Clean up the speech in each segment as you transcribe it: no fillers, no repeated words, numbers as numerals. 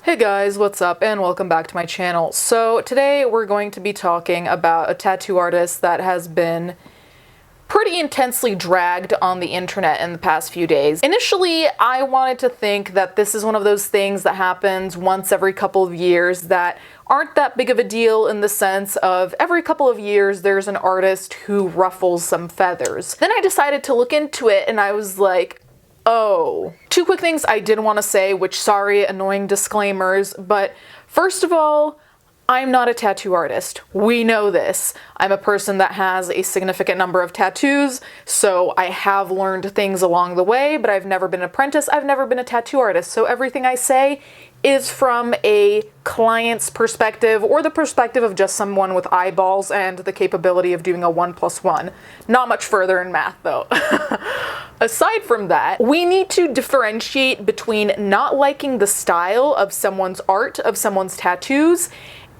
Hey guys, what's up and welcome back to my channel. So today we're going to be talking about a tattoo artist that has been pretty intensely dragged on the internet in the past few days. Initially, I wanted to think that this is one of those things that happens once every couple of years that aren't that big of a deal, in the sense of every couple of years there's an artist who ruffles some feathers. Then I decided to look into it and I was like, oh. Two quick things I did want to say, which, sorry, annoying disclaimers, but first of all, I'm not a tattoo artist. We know this. I'm a person that has a significant number of tattoos, so I have learned things along the way, but I've never been an apprentice. I've never been a tattoo artist, so everything I say is from a client's perspective, or the perspective of just someone with eyeballs and the capability of doing a 1+1. Not much further in math, though. Aside from that, we need to differentiate between not liking the style of someone's art, of someone's tattoos,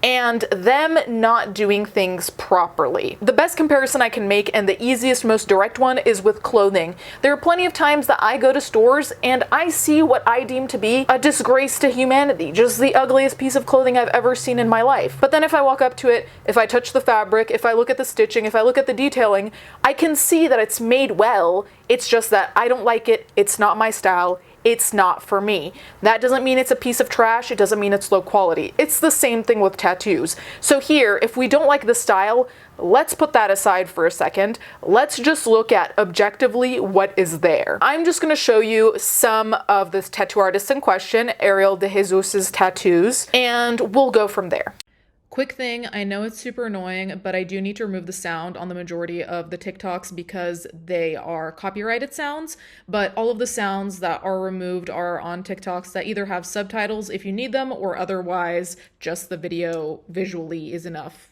and them not doing things properly. The best comparison I can make, and the easiest, most direct one, is with clothing. There are plenty of times that I go to stores and I see what I deem to be a disgrace to humanity, just the ugliest piece of clothing I've ever seen in my life. But then if I walk up to it, if I touch the fabric, if I look at the stitching, if I look at the detailing, I can see that it's made well. It's just that I don't like it, it's not my style, it's not for me. That doesn't mean it's a piece of trash, it doesn't mean it's low quality. It's the same thing with tattoos. So here, if we don't like the style, let's put that aside for a second. Let's just look at objectively what is there. I'm just gonna show you some of this tattoo artist in question, Ariel de Jesus's tattoos, and we'll go from there. Quick thing, I know it's super annoying, but I do need to remove the sound on the majority of the TikToks because they are copyrighted sounds, but all of the sounds that are removed are on TikToks that either have subtitles if you need them, or otherwise just the video visually is enough.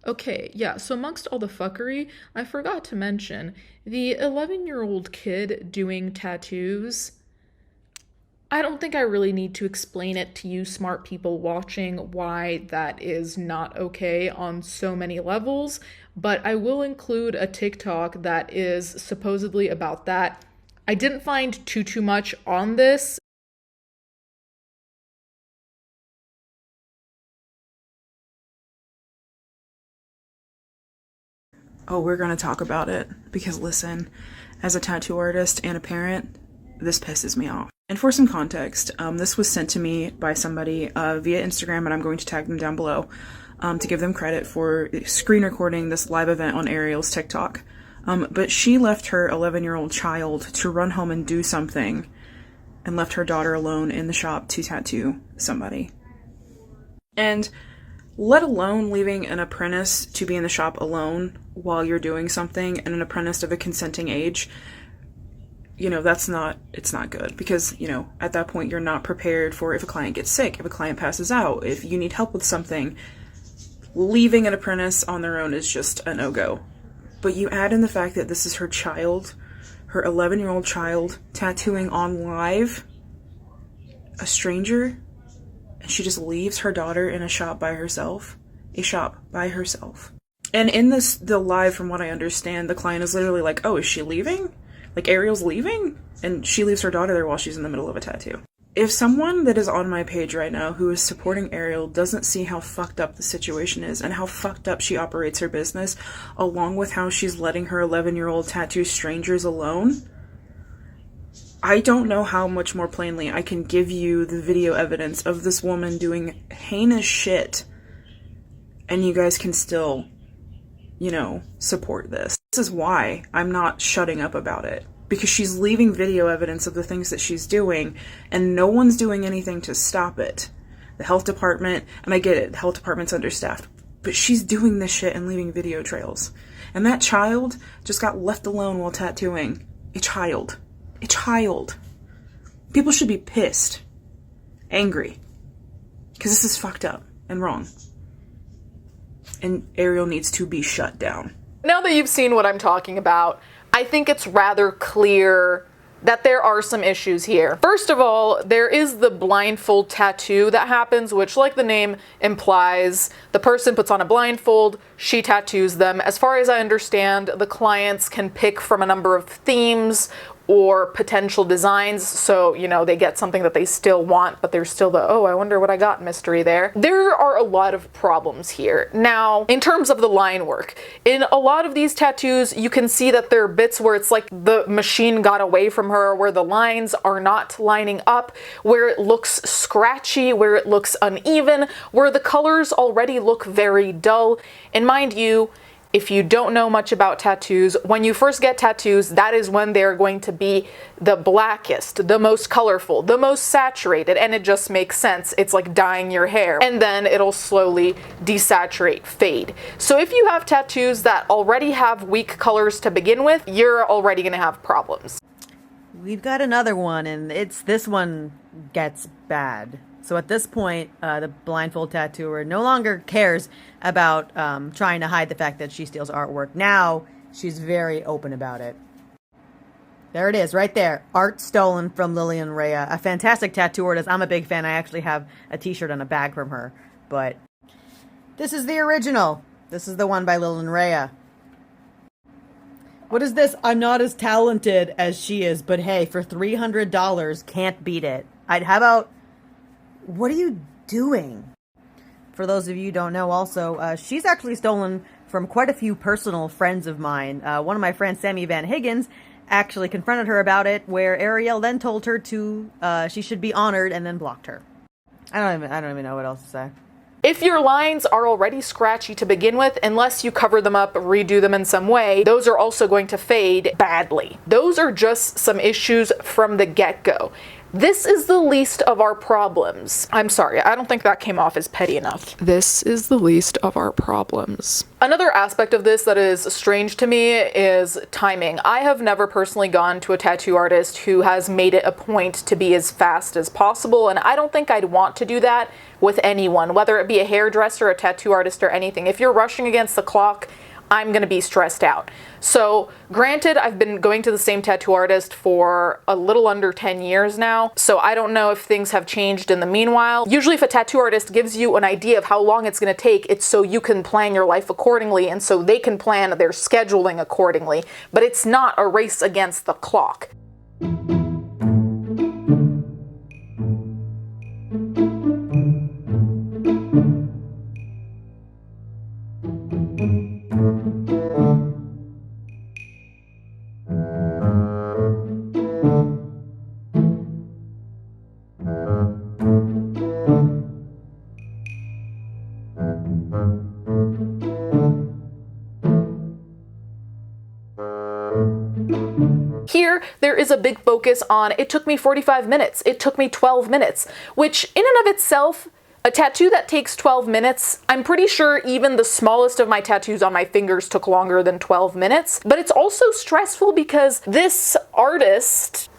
Okay, yeah, so amongst all the fuckery, I forgot to mention the 11-year-old kid doing tattoos. I don't think I really need to explain it to you smart people watching why that is not okay on so many levels, but I will include a TikTok that is supposedly about that. I didn't find too much on this. Oh, we're gonna talk about it because listen, as a tattoo artist and a parent, this pisses me off. And for some context, this was sent to me by somebody via Instagram, and I'm going to tag them down below to give them credit for screen recording this live event on Ariel's TikTok. But she left her 11-year-old child to run home and do something and left her daughter alone in the shop to tattoo somebody. And let alone leaving an apprentice to be in the shop alone while you're doing something, and an apprentice of a consenting age, you know, it's not good, because, you know, at that point you're not prepared for if a client gets sick, if a client passes out, if you need help with something. Leaving an apprentice on their own is just a no-go. But you add in the fact that this is her child, her 11-year-old child, tattooing on live a stranger, and she just leaves her daughter in a shop by herself. And in the live, from what I understand, the client is literally like, oh, is she leaving? Like, Ariel's leaving? And she leaves her daughter there while she's in the middle of a tattoo. If someone that is on my page right now who is supporting Ariel doesn't see how fucked up the situation is and how fucked up she operates her business, along with how she's letting her 11-year-old tattoo strangers alone, I don't know how much more plainly I can give you the video evidence of this woman doing heinous shit, and you guys can still, you know, support this. This is why I'm not shutting up about it. Because she's leaving video evidence of the things that she's doing, and no one's doing anything to stop it. The health department, and I get it, the health department's understaffed, but she's doing this shit and leaving video trails. And that child just got left alone while tattooing. A child. People should be pissed. Angry. Because this is fucked up and wrong. And Ariel needs to be shut down. Now that you've seen what I'm talking about, I think it's rather clear that there are some issues here. First of all, there is the blindfold tattoo that happens, which, like the name implies, the person puts on a blindfold, she tattoos them. As far as I understand, the clients can pick from a number of themes or potential designs, so, you know, they get something that they still want, but there's still the, oh, I wonder what I got mystery there. There are a lot of problems here. Now, in terms of the line work, in a lot of these tattoos, you can see that there are bits where it's like the machine got away from her, where the lines are not lining up, where it looks scratchy, where it looks uneven, where the colors already look very dull. And mind you, if you don't know much about tattoos, when you first get tattoos, that is when they're going to be the blackest, the most colorful, the most saturated, and it just makes sense. It's like dyeing your hair, and then it'll slowly desaturate, fade. So if you have tattoos that already have weak colors to begin with, you're already gonna have problems. We've got another one, and this one gets bad. So at this point, the blindfold tattooer no longer cares about trying to hide the fact that she steals artwork. Now she's very open about it. There it is, right there. Art stolen from Lillian Rhea, a fantastic tattoo artist. I'm a big fan. I actually have a t-shirt and a bag from her. But this is the original. This is the one by Lillian Rhea. What is this? I'm not as talented as she is, but hey, for $300, can't beat it. How about... What are you doing? For those of you who don't know also, she's actually stolen from quite a few personal friends of mine. One of my friends, Sammy Van Higgins, actually confronted her about it, where Ariel then told her she should be honored, and then blocked her. I don't even know what else to say. If your lines are already scratchy to begin with, unless you cover them up, redo them in some way, those are also going to fade badly. Those are just some issues from the get-go. This is the least of our problems. I'm sorry, I don't think that came off as petty enough. This is the least of our problems. Another aspect of this that is strange to me is timing. I have never personally gone to a tattoo artist who has made it a point to be as fast as possible, and I don't think I'd want to do that with anyone, whether it be a hairdresser, a tattoo artist, or anything. If you're rushing against the clock, I'm gonna be stressed out. So granted, I've been going to the same tattoo artist for a little under 10 years now, so I don't know if things have changed in the meanwhile. Usually if a tattoo artist gives you an idea of how long it's gonna take, it's so you can plan your life accordingly and so they can plan their scheduling accordingly, but it's not a race against the clock. Here, there is a big focus on, it took me 45 minutes, it took me 12 minutes, which in and of itself, a tattoo that takes 12 minutes, I'm pretty sure even the smallest of my tattoos on my fingers took longer than 12 minutes. But it's also stressful because this artist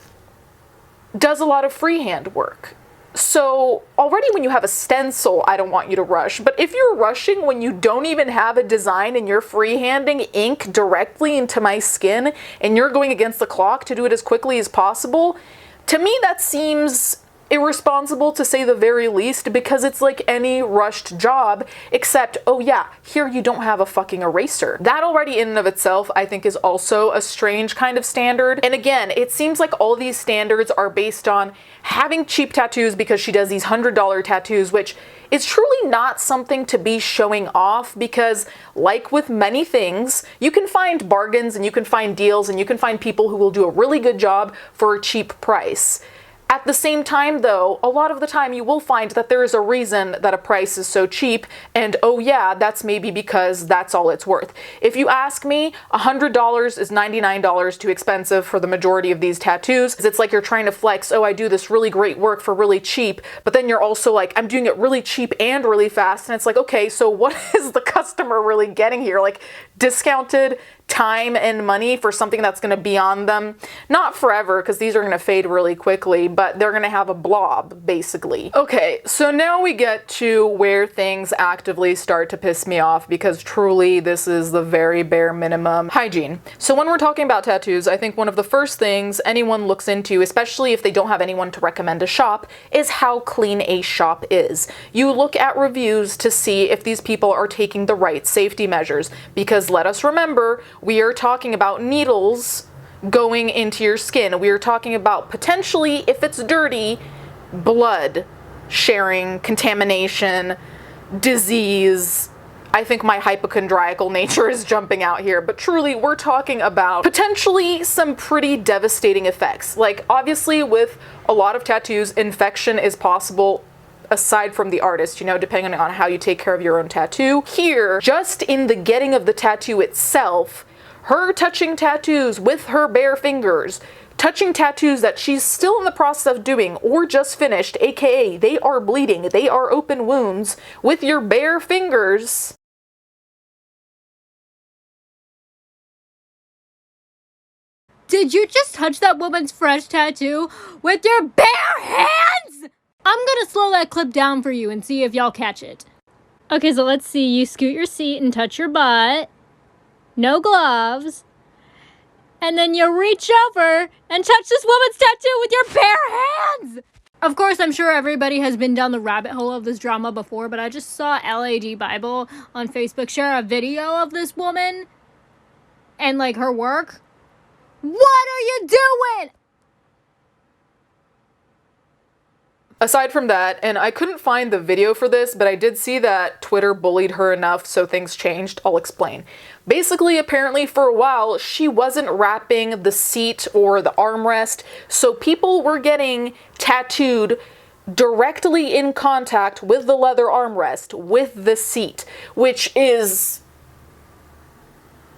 does a lot of freehand work. So already when you have a stencil, I don't want you to rush. But if you're rushing when you don't even have a design and you're freehanding ink directly into my skin and you're going against the clock to do it as quickly as possible, to me that seems irresponsible to say the very least, because it's like any rushed job, except, oh yeah, here you don't have a fucking eraser. That already in and of itself, I think, is also a strange kind of standard. And again, it seems like all these standards are based on having cheap tattoos because she does these $100 tattoos, which is truly not something to be showing off, because like with many things, you can find bargains and you can find deals and you can find people who will do a really good job for a cheap price. At the same time though, a lot of the time you will find that there is a reason that a price is so cheap, and oh yeah, that's maybe because that's all it's worth. If you ask me, $100 is $99 too expensive for the majority of these tattoos. It's like you're trying to flex, oh, I do this really great work for really cheap, but then you're also like, I'm doing it really cheap and really fast, and it's like, okay, so what is the customer really getting here? Like, discounted time and money for something that's going to be on them, not forever, because these are going to fade really quickly, but they're going to have a blob, basically. Okay, so now we get to where things actively start to piss me off, because truly this is the very bare minimum. Hygiene. So when we're talking about tattoos, I think one of the first things anyone looks into, especially if they don't have anyone to recommend a shop, is how clean a shop is. You look at reviews to see if these people are taking the right safety measures, because let us remember, we are talking about needles going into your skin. We are talking about potentially, if it's dirty, blood sharing, contamination, disease. I think my hypochondriacal nature is jumping out here, but truly we're talking about potentially some pretty devastating effects. Like, obviously with a lot of tattoos, infection is possible aside from the artist, you know, depending on how you take care of your own tattoo. Here, just in the getting of the tattoo itself, her touching tattoos with her bare fingers, touching tattoos that she's still in the process of doing or just finished, aka they are bleeding, they are open wounds, with your bare fingers. Did you just touch that woman's fresh tattoo with your bare hands? I'm gonna slow that clip down for you and see if y'all catch it. Okay, so let's see. You scoot your seat and touch your butt. No gloves. And then you reach over and touch this woman's tattoo with your bare hands! Of course, I'm sure everybody has been down the rabbit hole of this drama before, but I just saw LAD Bible on Facebook share a video of this woman and, like, her work. What are you doing? Aside from that, and I couldn't find the video for this, but I did see that Twitter bullied her enough so things changed. I'll explain. Basically, apparently for a while, she wasn't wrapping the seat or the armrest, so people were getting tattooed directly in contact with the leather armrest, with the seat, which is...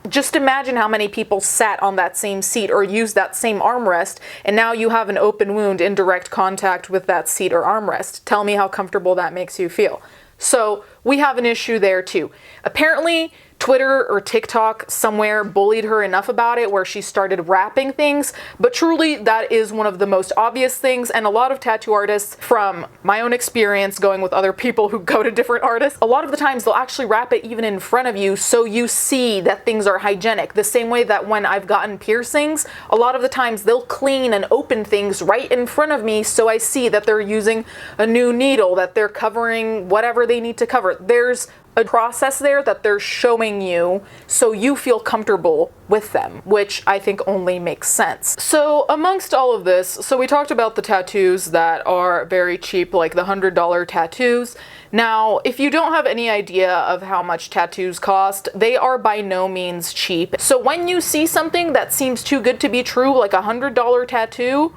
Just imagine how many people sat on that same seat or used that same armrest, and now you have an open wound in direct contact with that seat or armrest. Tell me how comfortable that makes you feel. So we have an issue there too. Apparently, Twitter or TikTok somewhere bullied her enough about it where she started wrapping things, but truly that is one of the most obvious things. And a lot of tattoo artists, from my own experience going with other people who go to different artists, a lot of the times they'll actually wrap it even in front of you so you see that things are hygienic. The same way that when I've gotten piercings, a lot of the times they'll clean and open things right in front of me so I see that they're using a new needle, that they're covering whatever they need to cover. There's a process there that they're showing you so you feel comfortable with them, which I think only makes sense. So amongst all of this, so we talked about the tattoos that are very cheap, like the $100 tattoos. Now, if you don't have any idea of how much tattoos cost, they are by no means cheap. So when you see something that seems too good to be true, like a $100 tattoo,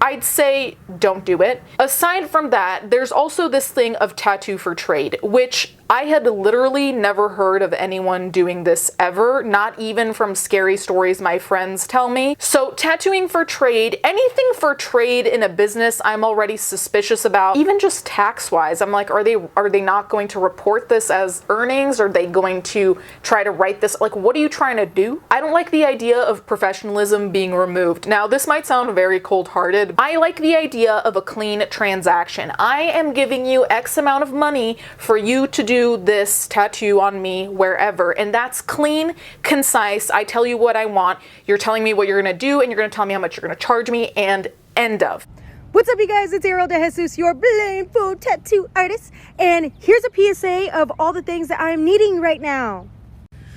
I'd say don't do it. Aside from that, there's also this thing of tattoo for trade, which I had literally never heard of anyone doing this ever, not even from scary stories my friends tell me. So tattooing for trade, anything for trade in a business, I'm already suspicious about, even just tax-wise. I'm like, are they not going to report this as earnings? Are they going to try to write this? Like, what are you trying to do? I don't like the idea of professionalism being removed. Now, this might sound very cold-hearted. I like the idea of a clean transaction. I am giving you X amount of money for you to do this tattoo on me wherever, and that's clean, concise. I tell you what I want, you're telling me what you're gonna do, and you're gonna tell me how much you're gonna charge me, and end of. What's up, you guys? It's Ariel De Jesus, your blindfold tattoo artist, and here's a PSA of all the things that I'm needing right now.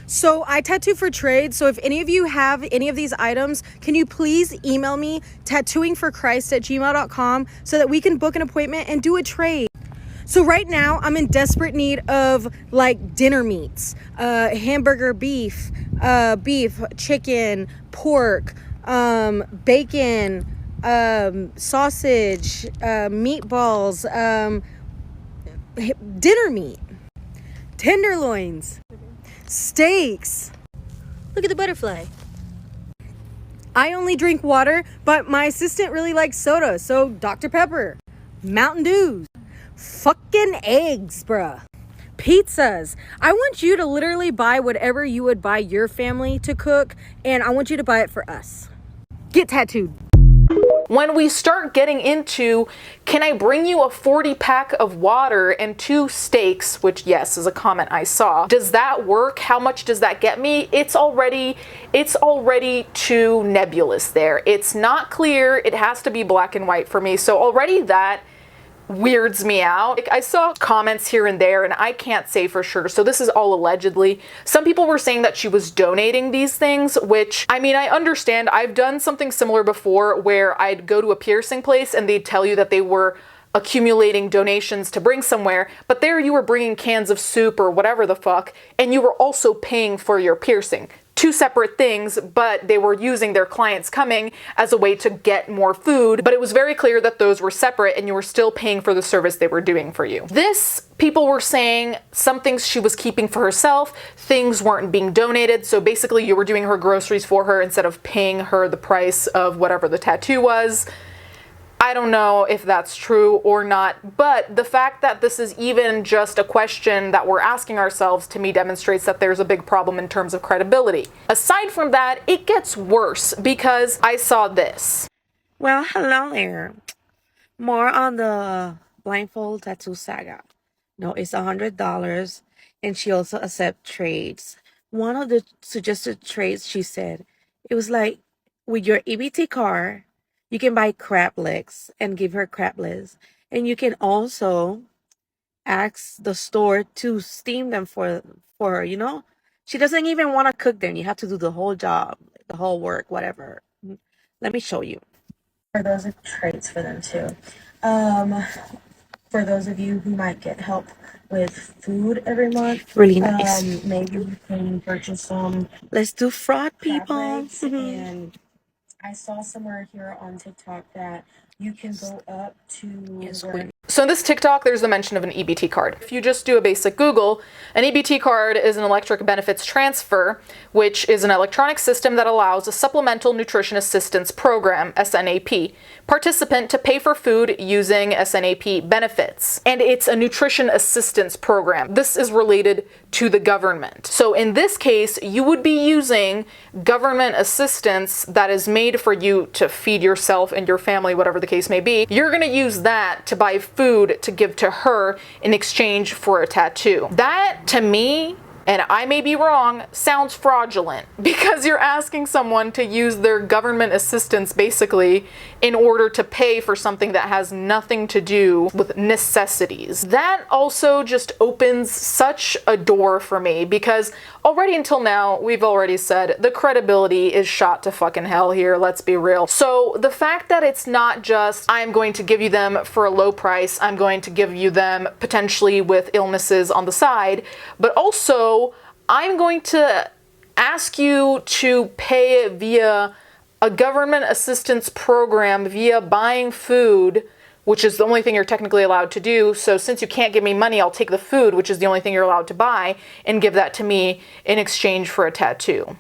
So I tattoo for trade, so if any of you have any of these items, can you please email me tattooingforchrist@gmail.com so that we can book an appointment and do a trade. So right now I'm in desperate need of like dinner meats, hamburger beef, chicken, pork, bacon, sausage, meatballs, dinner meat, tenderloins, steaks. Look at the butterfly. I only drink water, but my assistant really likes soda, so Dr. Pepper, Mountain Dews, fucking eggs, bruh. Pizzas. I want you to literally buy whatever you would buy your family to cook, and I want you to buy it for us. Get tattooed. When we start getting into, can I bring you a 40-pack of water and 2 steaks, which yes, is a comment I saw. Does that work? How much does that get me? It's already too nebulous there. It's not clear. It has to be black and white for me. So already that weirds me out. I saw comments here and there, and I can't say for sure, so this is all allegedly. Some people were saying that she was donating these things, which, I mean, I understand. I've done something similar before where I'd go to a piercing place and they'd tell you that they were accumulating donations to bring somewhere, but there you were bringing cans of soup or whatever the fuck, and you were also paying for your piercing. 2 separate things, but they were using their clients coming as a way to get more food, but it was very clear that those were separate and you were still paying for the service they were doing for you. This, people were saying some things she was keeping for herself, things weren't being donated, so basically you were doing her groceries for her instead of paying her the price of whatever the tattoo was. I don't know if that's true or not, but the fact that this is even just a question that we're asking ourselves, to me, demonstrates that there's a big problem in terms of credibility. Aside from that, it gets worse because I saw this. Well, hello there. More on the blindfold tattoo saga. No, it's $100, and she also accepts trades. One of the suggested trades, she said, it was like, with your EBT card, you can buy crab legs and give her crab legs. And you can also ask the store to steam them for her, you know? She doesn't even want to cook them. You have to do the whole job, the whole work, whatever. Let me show you. For those are traits for them too. For those of you who might get help with food every month, Really nice. maybe you can purchase some. Let's do fraud, crab people. legs. And I saw somewhere here on TikTok that you can go up to Yes, where queen. So in this TikTok, there's the mention of an EBT card. If you just do a basic Google, an EBT card is an electric benefits transfer, which is an electronic system that allows a supplemental nutrition assistance program, SNAP, participant to pay for food using SNAP benefits. And it's a nutrition assistance program. This is related to the government. So in this case, you would be using government assistance that is made for you to feed yourself and your family, whatever the case may be. You're gonna use that to buy food to give to her in exchange for a tattoo. That, to me, and I may be wrong, sounds fraudulent because you're asking someone to use their government assistance basically in order to pay for something that has nothing to do with necessities. That also just opens such a door for me because already until now, we've already said the credibility is shot to fucking hell here, let's be real. So the fact that it's not just, I'm going to give you them for a low price, I'm going to give you them potentially with illnesses on the side, but also I'm going to ask you to pay via a government assistance program via buying food, which is the only thing you're technically allowed to do. So since you can't give me money, I'll take the food, which is the only thing you're allowed to buy, and give that to me in exchange for a tattoo.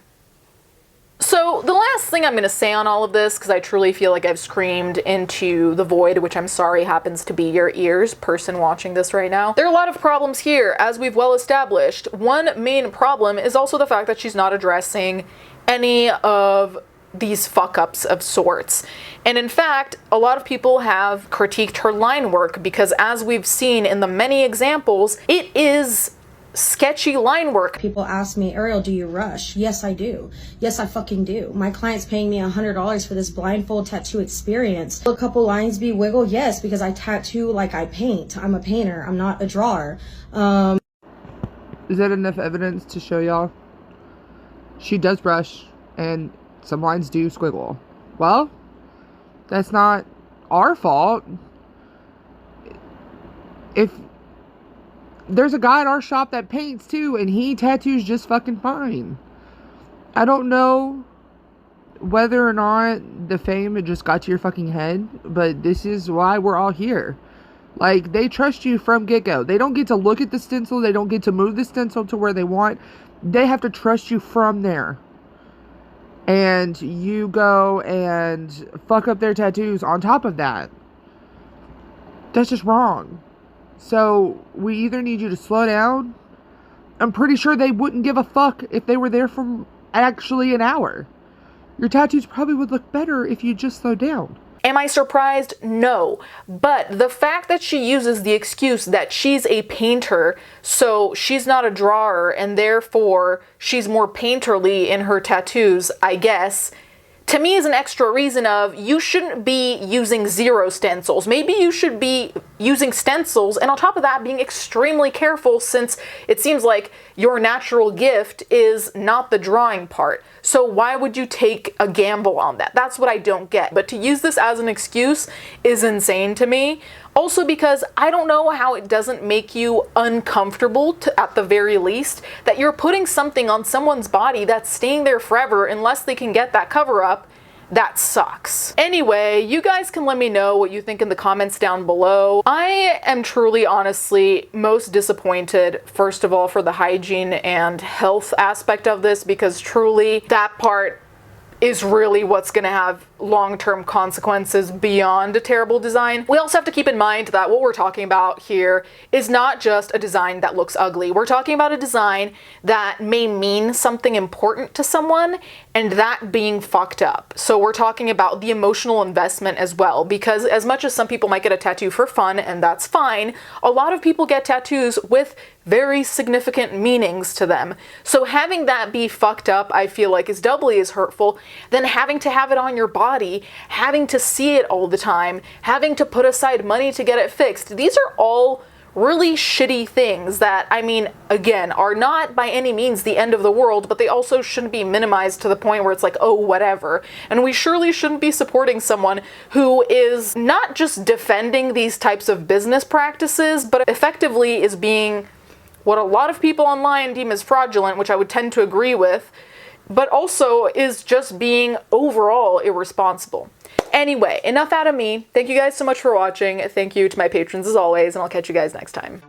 So the last thing I'm going to say on all of this, because I truly feel like I've screamed into the void, which I'm sorry happens to be your ears, person watching this right now. There are a lot of problems here, as we've well established. One main problem is also the fact that she's not addressing any of these fuck-ups of sorts. And in fact, a lot of people have critiqued her line work because, as we've seen in the many examples, it is sketchy line work. People ask me, Ariel, do you rush? Yes, I do. Yes, I fucking do. My client's paying me $100 for this blindfold tattoo experience. Will a couple lines be wiggle? Yes, because I tattoo like I paint. I'm a painter. I'm not a drawer. Is that enough evidence to show y'all? She does rush, and some lines do squiggle. Well, that's not our fault. If there's a guy at our shop that paints too, and he tattoos just fucking fine. I don't know whether or not the fame it just got to your fucking head, but this is why we're all here. Like, they trust you from get-go. They don't get to look at the stencil. They don't get to move the stencil to where they want. They have to trust you from there. And you go and fuck up their tattoos on top of that. That's just wrong. So, we either need you to slow down. I'm pretty sure they wouldn't give a fuck if they were there for actually an hour. Your tattoos probably would look better if you just slowed down. Am I surprised? No. But the fact that she uses the excuse that she's a painter, so she's not a drawer, and therefore she's more painterly in her tattoos, I guess, to me is an extra reason of you shouldn't be using zero stencils. Maybe you should be using stencils, and on top of that, being extremely careful since it seems like your natural gift is not the drawing part. So why would you take a gamble on that? That's what I don't get. But to use this as an excuse is insane to me. Also because I don't know how it doesn't make you uncomfortable, at the very least, that you're putting something on someone's body that's staying there forever unless they can get that cover up. That sucks. Anyway, you guys can let me know what you think in the comments down below. I am truly, honestly, most disappointed, first of all, for the hygiene and health aspect of this, because truly that part is really what's going to have long-term consequences beyond a terrible design. We also have to keep in mind that what we're talking about here is not just a design that looks ugly. We're talking about a design that may mean something important to someone, and that being fucked up. So we're talking about the emotional investment as well, because as much as some people might get a tattoo for fun, and that's fine, a lot of people get tattoos with very significant meanings to them. So having that be fucked up, I feel like, is doubly as hurtful than having to have it on your body, having to see it all the time, having to put aside money to get it fixed. These are all really shitty things that, I mean, again, are not by any means the end of the world, but they also shouldn't be minimized to the point where it's like, oh, whatever. And we surely shouldn't be supporting someone who is not just defending these types of business practices, but effectively is being what a lot of people online deem as fraudulent, which I would tend to agree with, but also is just being overall irresponsible. Anyway, enough out of me. Thank you guys so much for watching. Thank you to my patrons as always, and I'll catch you guys next time.